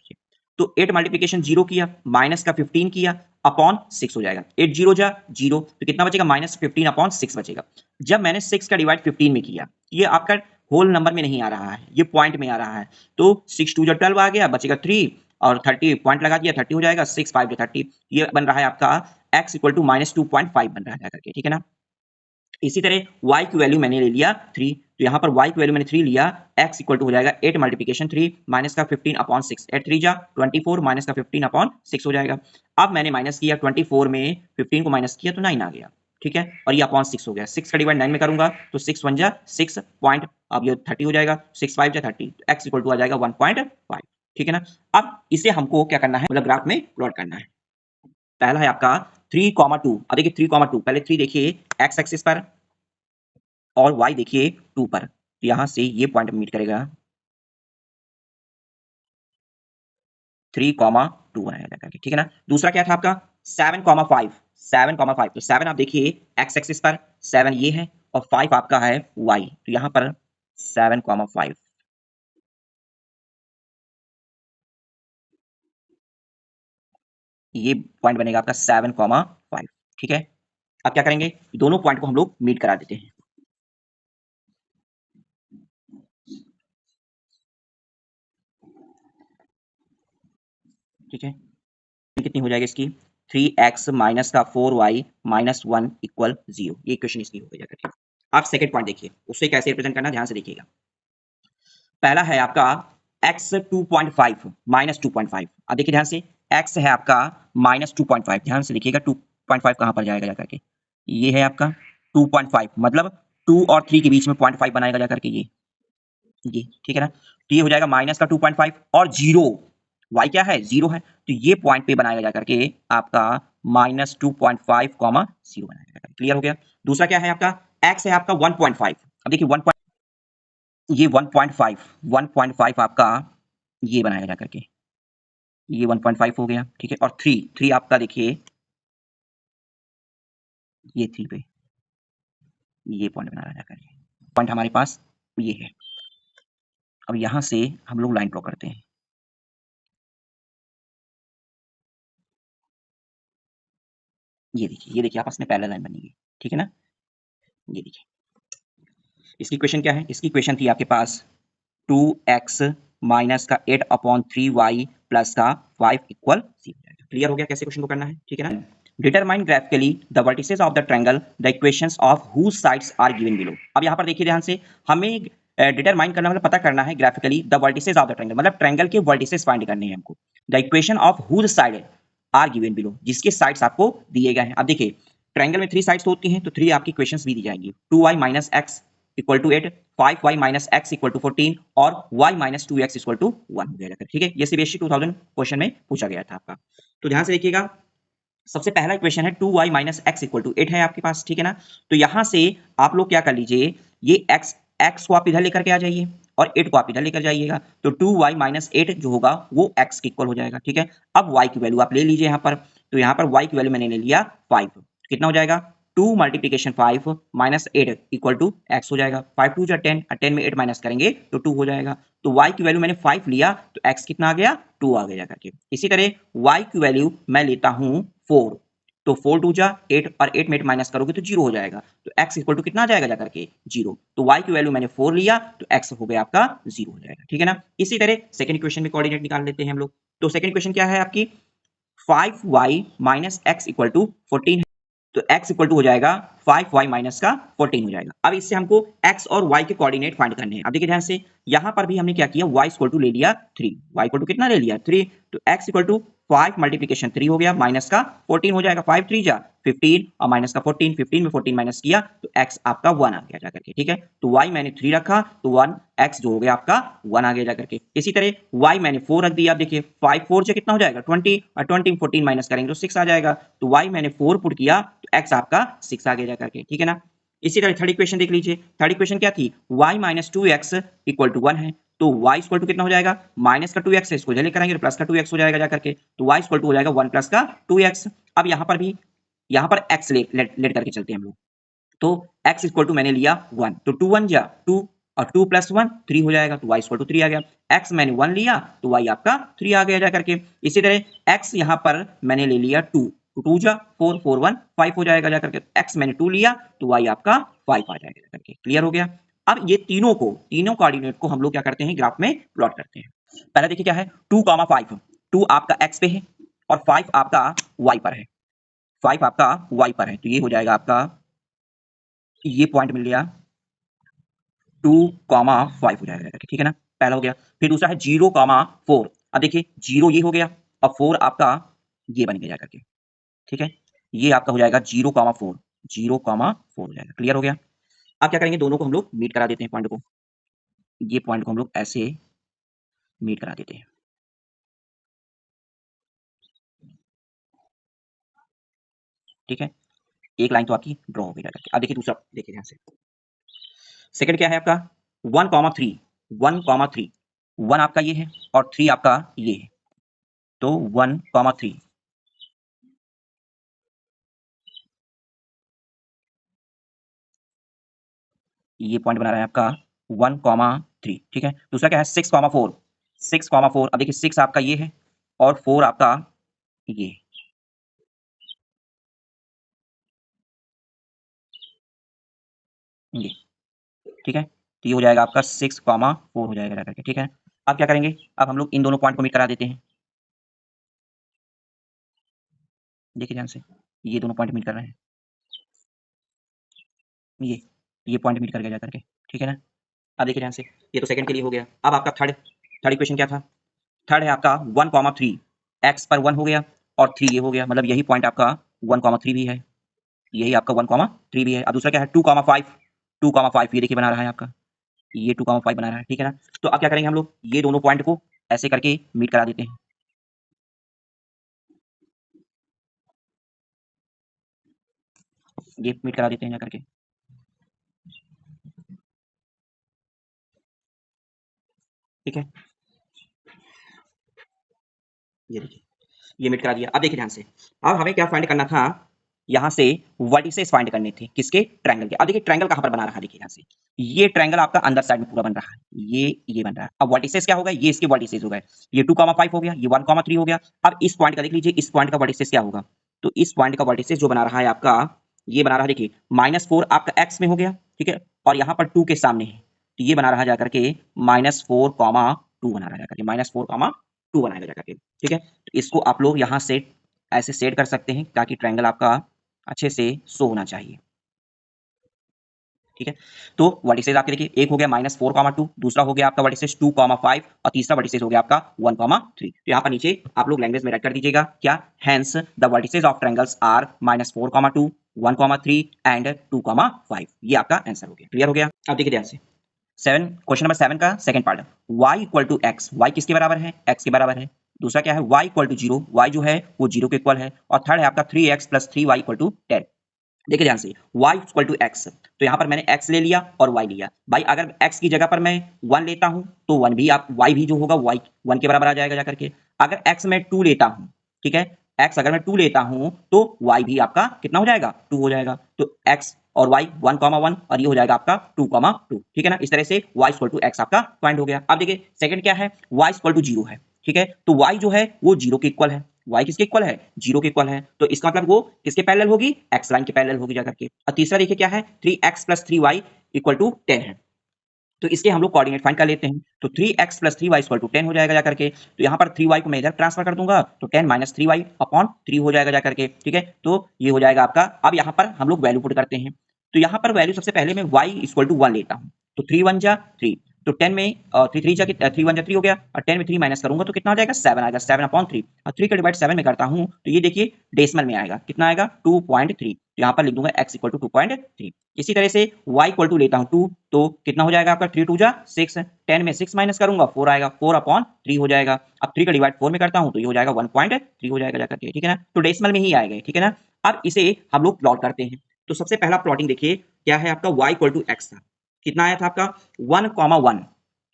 तो 8 मल्टीप्लिकेशन 0 किया माइनस का 15 किया अपॉन 6 हो जाएगा, 8 0 जा 0 तो कितना बचेगा माइनस 15 अपॉन 6 बचेगा। जब मैंने 6 का डिवाइड 15 में किया, ये आपका होल नंबर में नहीं आ रहा है, ये पॉइंट में आ रहा है। तो 6 2 12 आ गया, बचेगा 3 और 30 पॉइंट लगा दिया, 30 हो जाएगा, 6 5 30। ये बन रहा है आपका x इक्वल टू -2.5 बन रहा है करके, ठीक है ना। इसी तरह y की वैल्यू मैंने ले लिया 3, तो यहाँ पर y की वैल्यू मैंने 3 लिया, x इक्वल टू हो जाएगा 8 मल्टीप्लिकेशन 3 माइनस का 15 अपॉन 6, 8 3 जा 24 माइनस का 15 अपॉन 6 हो जाएगा। अब मैंने माइनस किया 24 में 15 को माइनस किया तो 9 आ गया, ठीक है, और ये अपॉन 6 हो गया। 6 का डिवाइड 9 में करूंगा तो 6 1 जा 6 पॉइंट, अब ये 30 हो जाएगा, 6 5 जा 30, तो x इक्वल टू आ जाएगा 1.5, ठीक है ना। अब इसे हमको क्या करना है, मतलब ग्राफ में प्लॉट करना है। पहला है आपका 3,2, अब देखिए 3,2, पहले 3 देखिए x एक्सिस पर और y देखिए 2 पर, तो यहां से ये पॉइंट मीट करेगा 3,2 बनाया जाएगा, ठीक है ना। दूसरा क्या था आपका 7,5, 7,5, तो 7 आप देखिए x एक्सिस पर 7 ये है और 5 आपका है y, तो यहां पर 7,5 ये पॉइंट बनेगा आपका 7,5, ठीक है। अब क्या करेंगे, दोनों पॉइंट को हम लोग मीट करा देते हैं, ठीक है। कितनी हो जाएगी इसकी 3x माइनस का 4y माइनस 1 इक्वल 0, ये इक्वेशन इसकी हो जाएगा, ठीक है। आप सेकंड पॉइंट देखिए, उसे कैसे रिप्रेजेंट करना ध्यान से देखिएगा। पहला है आपका x 2.5 माइनस 2.5, अब देखिए ध्यान से, x है आपका माइनस 2.5, ध्यान से देखिएगा 2.5 कहां पर जाएगा जाकर के, ये है आपका 2.5, मतलब 2 और 3 के बीच में 0.5 बनाएगा जाकर के ये, ठीक है ना। तो ये हो जाएगा माइनस का 2.5 और जीरो, y क्या है, जीरो है, तो ये पॉइंट पे बनाएगा जाकर के आपका माइनस 2.5 कॉमा 0 बनाएगा, क्लियर हो गया। दूसरा क्या है आपका, x है आपका 1.5, अब देखिए 1, ये 1.5, 1.5 आपका ये बनाएगा जाकर के, ये 1.5 हो गया, ठीक है। और 3, 3 आपका देखिए ये 3 पे ये पॉइंट बना रहा है जाकर के, पॉइंट हमारे पास ये है। अब यहां से हम लोग लाइन ड्रॉ करते हैं, ये देखिए आपस में पैरेलल लाइन बनेगी, ठीक है ना। ये देखिए इसकी इक्वेशन क्या है, इसकी इक्वेशन थी आपके पास 2x माइनस का 8 अपॉन 3y प्लस का 5 इक्वल 0। क्लियर हो गया कैसे क्वेश्चन को करना है, ठीक है ना। Determine graphically the vertices of the triangle, the equations of whose sides are given below. अब यहाँ पर देखिए ध्यान से, हमें डिटरमाइन करना मतलब पता करना है graphically the vertices of the triangle, मतलब ट्रायंगल के वर्टिसेस फाइंड करने हैं हमको। The equation of whose side are given below, जिसके साइड्स आपको दिए गए हैं। अब देखिए ट्रायंगल में 3 साइड्स होती हैं, तो 3 आपकी इक्वेशंस भी दी जाएंगी, 2y minus x equal to 8, 5y minus x equal to 14 और y minus 2x equal to 1 हो जाएगा, ठीक है। ये सीबीएसई 2000 क्वेश्चन में पूछा गया था आपका। तो ध्यान से देखिएगा, सबसे पहला इक्वेशन है 2y minus x equal to 8 है आपके पास, ठीक है ना। तो यहां से आप लोग क्या कर लीजिए, ये x को आप इधर लेकर के आ जाइए और 8 को आप इधर लेकर जाइएगा, तो 2y माइनस 8 जो होगा वो x के इक्वल हो जाएगा, ठीक है। अब y की वैल्यू आप ले लीजिए यहाँ पर, तो यहाँ पर y की वैल्यू मैंने ले लिया 5, कितना हो जाएगा 2 multiplication 5 minus 8 equal to x हो जाएगा, 5 2 जा 10, 10 में 8 माइनस करेंगे तो 2 हो जाएगा। तो y की वैल्यू मैंने 5 लिया तो x कितना आ गया 2 आ गया करके। इसी तरह y की वैल्यू मैं लेता हूं 4, तो 4 2 जा 8 और 8 में 8 माइनस करोगे तो 0 हो जाएगा, तो x इक्वल टू कितना आ जाएगा जाकर के 0। तो y की वैल्यू मैंने 4 लिया तो x हो गया आपका 0 हो जाएगा, ठीक है ना। इसी तरह सेकंड इक्वेशन में कोऑर्डिनेट निकाल लेते हैं हम लोग। तो सेकंड इक्वेशन क्या है आपकी 5y minus x equal to 14, तो x इक्वल टू हो जाएगा 5y माइनस का 14 हो जाएगा। अब इससे हमको x और y के कोऑर्डिनेट फाइंड करने हैं। अब देखिए ध्यान से, यहां पर भी हमने क्या किया, y इक्वल टू ले लिया 3, y इक्वल टू कितना ले लिया 3, तो x इक्वल टू 5 मल्टीप्लिकेशन 3 हो गया माइनस का 14 हो जाएगा, 5 3 जा 15 और माइनस का 14, 15 में 14 माइनस किया तो x आपका 1 आ गया जाकर के, ठीक है। तो y मैंने 3 रखा तो 1, x जो हो गया आपका 1 आ गया जाकर के। इसी तरह y मैंने 4 रख दिया, आप देखिए 5 4 से कितना हो जाएगा 20 और 20 में 14 माइनस करेंगे तो 6 आ जाएगा, तो y मैंने 4 पुट किया तो x आपका 6 आ गया जाकर के, ठीक है ना। इसी तरह थर्ड इक्वेशन देख लीजिए, थर्ड इक्वेशन क्या थी, y minus 2x equal to 1 है, तो y इक्वल टू कितना हो जाएगा माइनस का 2x है, इसको इधर लेकर आएंगे तो प्लस का 2x हो जाएगा जाकर के, तो y इक्वल टू हो जाएगा 1 प्लस का 2x। अब यहाँ पर भी यहाँ पर x लेट करके चलते हैं हम लोग, तो x इक्वल टू मैंने लिया 1, तो 2 1 जा 2 और 2 प्लस 1 3 हो जाएगा, तो y इक्वल टू 3 आ गया। x मैंने 1 लिया तो y आपका 3 आ गया जा करके। इसी तरह x यहाँ पर मैंने ले लिया 2, तो 2 जा 4 4 1 5 हो जाएगा जा करके, x मैंने 2 लिया तो y आपका 5 आ जाएगा जा करके, क्लियर हो गया। अब ये तीनों कोऑर्डिनेट को हम लोग क्या करते हैं, ग्राफ में प्लॉट करते हैं। पहले देखिए क्या है, 2,5, 2 आपका x पे है और 5 आपका y पर है, 5 आपका y पर है, तो ये हो जाएगा आपका, ये पॉइंट मिल गया 2,5 हो जाएगा, ठीक है ना, पहला हो गया। फिर दूसरा है 0,4, अब देखिए 0 ये हो गया और 4 आपका ये बन गया करके, ठीक है, ये आपका हो जाएगा 0,4, 0,4 हो जाएगा, क्लियर हो गया। अब क्या करेंगे, दोनों को हम लोग मीट करा देते हैं पॉइंट को, ये पॉइंट को हम लोग ऐसे मीट करा देते हैं, ठीक है, एक लाइन तो आपकी ड्रॉ हो गई करके। अब देखिए दूसरा, देखिए ध्यान से, सेकंड क्या है आपका 1,3, 1,3, 1 आपका ये है और 3 आपका ये है, तो 1,3, ये पॉइंट बना रहा है आपका 1,3, ठीक है। दूसरा क्या है 6,4, 6,4, अब देखिए 6 आपका ये है और 4 आपका ये, ये, ठीक है, तो ये हो जाएगा आपका 6,4 हो जाएगा करके, ठीक है। अब क्या करेंगे, अब हम लोग इन दोनों पॉइंट को मीट करा देते हैं, देखिए ध्यान से, ये दोनों पॉइंट मीट कर रहे हैं, ये पॉइंट मीट कर गया जा करके, ठीक है ना। अब देखिए ध्यान से, ये तो सेकंड के लिए हो गया। अब आपका थर्ड, थर्ड इक्वेशन क्या था, थर्ड है आपका 1,3, एक्स पर 1 हो गया और 3 ये हो गया, मतलब यही पॉइंट आपका 1,3 भी है, यही आपका 1,3 भी है। अब दूसरा क्या है 2,5, 2,5 ये देखिए बना रहा है आपका, ये 2,5 बना रहा है, ठीक है ना। तो अब क्या करेंगे हम लोग, ये दोनों पॉइंट को ऐसे करके मीट करा देते हैं, ये मीट करा देते हैं जा करके, ठीक है, ये देखिए, ये मीट करा दिया। अब देखिए ध्यान से, अब हमें क्या फाइंड करना था, यहाँ से वर्टिसेस फाइंड करने थे, किसके, ट्रायंगल के। अब देखिए ट्रायंगल कहाँ पर बना रहा है, देखिए यहाँ से, ये ट्रायंगल आपका अंदर साइड में पूरा बन रहा है, ये बन रहा है। अब वर्टिसेस क्या होगा, ये इसके वर्टिसेस हो गए, ये 2,5 हो गया, ये 1,3 हो गया। अब इस पॉइंट का देख लीजिए, इस पॉइंट का वर्टिसेस क्या होगा, तो इस पॉइंट का वर्टिसेस जो बना रहा है आपका, ये बना रहा है देखिए -4 आपका एक्स में हो गया, ठीक है, और यहाँ पर 2 के सामने है, तो ये बना रहा है जाकर के -4,2 बना रहा है जाकर के, -4,2 बनाएगा जाकर के, ठीक है। तो इसको आप लोग यहाँ से ऐसे सेट कर सकते हैं ताकि ट्रायंगल आपका अच्छे से शो होना चाहिए, ठीक है। तो वर्टिसेस आपके देखिए, एक हो गया -4,2, दूसरा हो गया आपका वर्टिसेस 2,5 और तीसरा वर्टिसेस हो गया आपका 1,3। तो यहाँ पर नीचे आप लोग लैंग्वेज में राइट कर दीजिएगा क्या, hence the vertices of triangles are -4,2, 1,3 and 2,5, ये आपका आंसर हो गया, क्लियर हो गया। अब देखिए ध्यान से, 7, क्वेश्चन नंबर 7 का second part, y equal to x, y किसके बराबर है, x के बराबर है। दूसरा क्या है y इक्वल टू 0, y जो है वो 0 के इक्वल है। और थर्ड है आपका 3x plus 3y equal to 10। देखिए ध्यान से, y इक्वल टू एक्स, तो यहाँ पर मैंने x ले लिया और y लिया। भाई अगर x की जगह पर मैं 1 लेता हूँ तो 1 भी आप y भी जो होगा y 1 के बराबर आ जाएगा जाकर के। अगर x मैं 2 लेता हूँ, ठीक है, x अगर मैं 2 लेता हूँ तो y भी आपका कितना हो जाएगा, 2 हो जाएगा। तो x और y 1,1 और ये हो जाएगा आपका 2,2, ठीक है ना। इस तरह से y इक्वल टू एक्स आपका फाइंड हो गया। अब देखिए सेकंड क्या है, y इक्वल टू 0 है, ठीक है, तो y जो है वो 0 के इक्वल है, y किसके इक्वल है, 0 के इक्वल है, तो इसका मतलब वो किसके पैरेलल होगी, x लाइन के पैरेलल होगी जाकर के। और तीसरा देखिए क्या है, 3x plus 3y equal to 10 है, तो इसके हम लोग कोऑर्डिनेट फाइंड कर लेते हैं। तो 3x plus 3y equal to 10 हो जाएगा जाकर के। तो यहाँ पर 3y को मैं इधर ट्रांसफर कर दूंगा तो 10 माइनस 3y अपॉन 3 हो जाएगा जाकर के, ठीक है। तो ये हो जाएगा आपका। अब यहाँ पर हम लोग वैल्यू पुट करते हैं, तो यहाँ पर वैल्यू सबसे पहले मैं y इक्वल टू 1 लेता हूँ, तो 3 1 जा 3, तो 10 में 3 3 जा 3 1 जा 3 हो गया, और 10 में 3 माइनस करूंगा तो कितना आ जाएगा, 7 आएगा, 7 अपॉन 3, और 3 का डिवाइड 7 में करता हूँ तो ये देखिए डेसिमल में आएगा, कितना आएगा 2.3, तो यहाँ पर लिख दूंगा x इक्वल टू 2.3। इसी तरह से y इक्वल टू लेता हूँ 2, तो कितना हो जाएगा आपका 3 2 जा 6, 10 में 6 माइनस करूंगा 4 आएगा, 4 अपॉन 3 हो जाएगा। अब 3 का डिवाइड 4 में करता हूँ तो ये हो जाएगा 1.3 हो जाएगा जाकर के, ठीक है ना। तो डेसिमल में ही आएगा, ठीक है ना। अब इसे हम लोग प्लॉट करते हैं, तो सबसे पहला प्लॉटिंग देखिए क्या है आपका, y इक्वल टू एक्स था, कितना आया था आपका 1,1।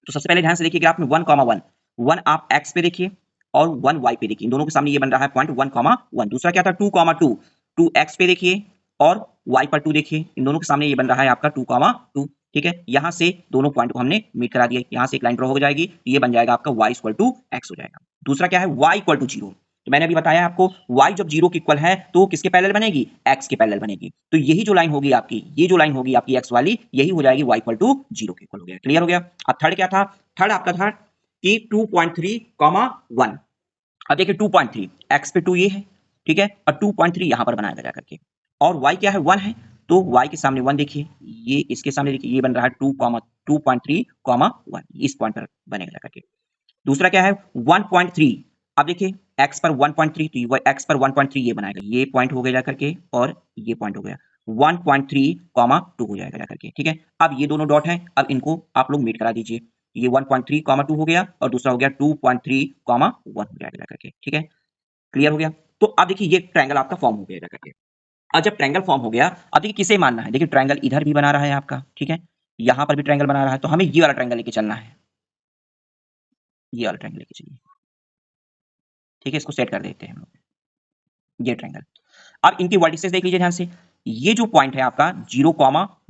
तो सबसे पहले ध्यान से देखिए ग्राफ में 1,1, 1 आप x पे देखिए और 1 y पे देखिए, इन दोनों के सामने ये बन रहा है पॉइंट 1,1। दूसरा क्या था 2,2, 2 x पे देखिए और y पर 2 देखिए, इन दोनों के सामने ये बन रहा है आपका 2,2, ठीक है। यहाँ से दोनों पॉइंट को हमने मीट करा दिया, यहाँ से एक लाइन ड्रॉ हो जाएगी, ये बन जाएगा आपका y इक्वल टू एक्स हो जाएगा। दूसरा क्या है y इक्वल टू 0, तो मैंने अभी बताया आपको y जब 0 के इक्वल है तो किसके पैरेलल बनेगी, x के पैरेलल बनेगी। तो यही जो लाइन होगी आपकी, ये जो लाइन होगी आपकी x वाली, यही हो जाएगी y इक्वल टू 0 के इक्वल हो गया। क्लियर हो गया। अब थर्ड क्या था, थर्ड आपका था कि 2.3, 1। अब देखिए 2.3 x पे 2 ये है, ठीक है, और 2.3 यहां पर बनाएगा जाकर के, और y क्या है, 1 है, तो y के सामने 1 देखिए, ये इसके सामने देखिए, ये बन रहा है 2.3, 1 इस पॉइंट पर बनेगा जाकर के। दूसरा क्या है 1.3, अब देखिए x पर 1.3, तो ये x पर 1.3 ये बनाएगा, ये पॉइंट हो गया जाकर के, और ये पॉइंट हो गया 1.3, 2 हो जाएगा जाकर के, ठीक है। अब ये दोनों डॉट हैं, अब इनको आप लोग मीट करा दीजिए, ये 1.3, 2 हो गया, और दूसरा हो गया 2.3, 1 हो जाएगा जाकर के, ठीक है। क्लियर हो गया। तो अब देखिए ये ट्रायंगल आपका फॉर्म हो गया जाकर के। अब जब ट्रायंगल फॉर्म हो गया, अब देखिए किसे मानना है, देखिए ट्रायंगल इधर भी बना रहा है आपका, ठीक है, यहां पर भी ट्रायंगल बना रहा है, तो हमें ये वाला ट्रायंगल लेके चलना है, ये वाला ट्रायंगल लेके चलिए, ठीक है, इसको सेट कर देते हैं हम लोग, ये ट्रायंगल। अब इनकी वर्टिसेस देख लीजिए ध्यान से, ये जो पॉइंट है आपका 0,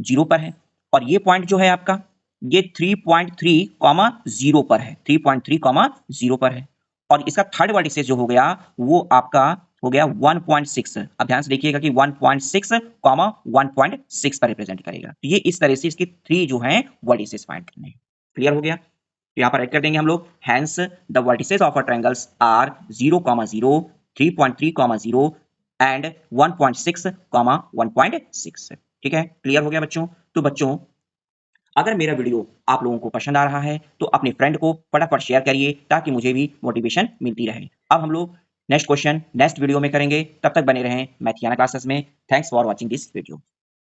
0 पर है, और ये पॉइंट जो है आपका ये 3.3, 0 पर है, 3.3, 0 पर है, और इसका थर्ड वर्टिसेस जो हो गया वो आपका हो गया 1.6। अब ध्यान से देखिएगा कि 1.6, 1.6 पर रिप्रेजेंट करेगा। तो ये इस तरह से इसके थ्री जो हैं वर्टिसेस फाइंड करने हैं। क्लियर हो गया। तो यहाँ पर ऐड कर देंगे हम लोग, hence the vertices of a triangles are 0, 0, 3.3, 0 and 1.6, 1.6। ठीक है, क्लियर हो गया बच्चों। तो बच्चों अगर मेरा वीडियो आप लोगों को पसंद आ रहा है तो अपने फ्रेंड को फटाफट शेयर करिए ताकि मुझे भी मोटिवेशन मिलती रहे। अब हम लोग नेक्स्ट क्वेश्चन नेक्स्ट वीडियो में करेंगे, तब तक बने रहें मैथियाना क्लासेस में। Thanks for watching this video.